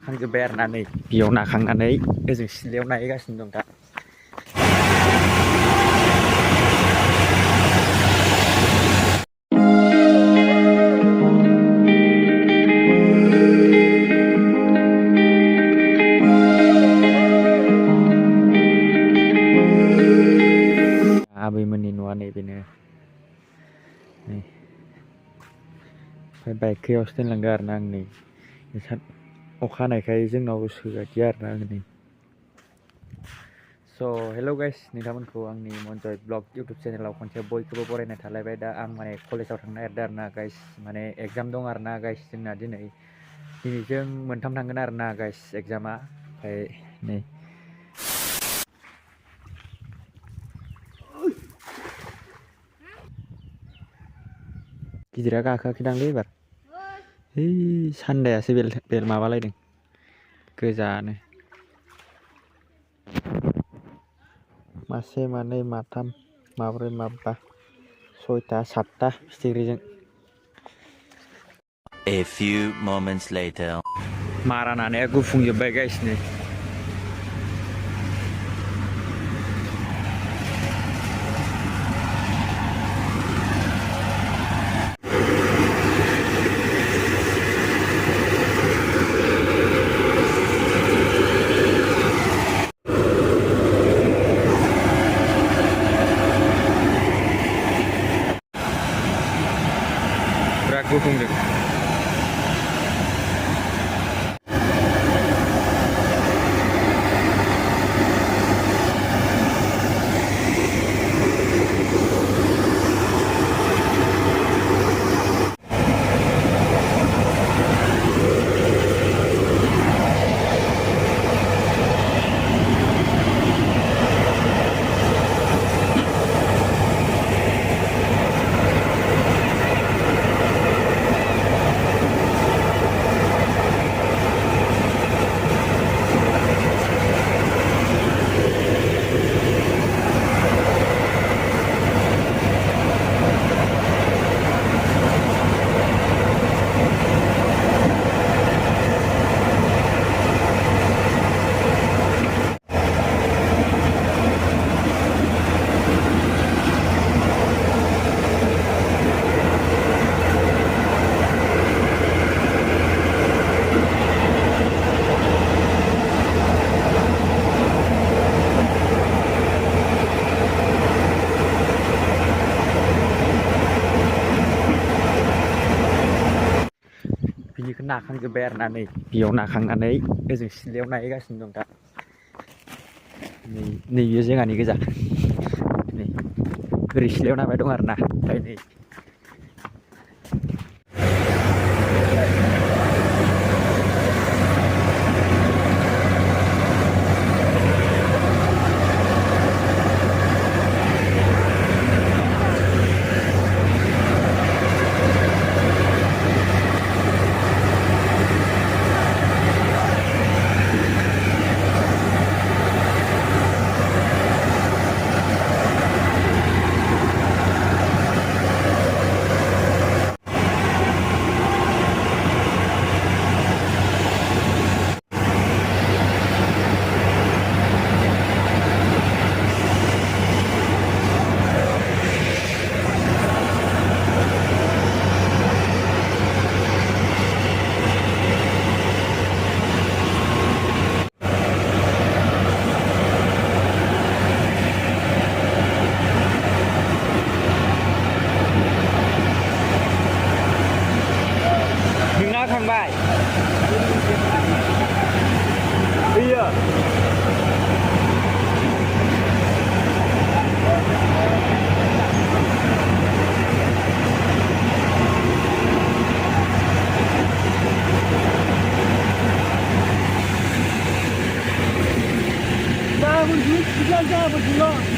नाखांजोब्बाय आरोना नै बेयाव नाखांनानै ओजों सिथ्लायाव नायगासिनो दं दा। आबैमोननि न'आ नैबेनो नै ओमफ्राय बाइकखौ यावसो दोनलांदो आरोना आं नै अखा हानायखाय जोंनाव सोगायदिया आरोना आं नै। स' हेल' गाइस, नोंथांमोनखौ आंनि MonjoiVlog इउटुब चेनेलाव खनसे बयखौबो बरायनाय थालायबाय। दा आं माने कलेजाव थांनो नागिरदों आरोना गाइस, माने एगजाम दं आरोना गाइस जोंना दिनैजों मोनथाम थांगोन आरोना गाइस एगजामा। ओमफ्राय नै गिदिरा गाखोआखैदांलै एबार। सान्दायासो बेल माबालायदों गोजानो। मासे मानै माथाम माब्रै माबा सयथा सातथा फिथिख्रिजों। A few moments later. मारा नानाया गुफुंजोब्बाय गाइस नै। बिराद गुफुंदों। बिनिखौ नाखांजोब्बाय आरोना नै बेयाव नाखांनानै ओजों सिथ्लायाव नायगासिनो दं दा। नै बियो जोंहानि गोजा नै ओरै सिथ्लायाव नायबाय दं आरोना। ओमफ्राय नै नोंना थांबाय बैयो Ba, mình cứ ra ra một chút lo.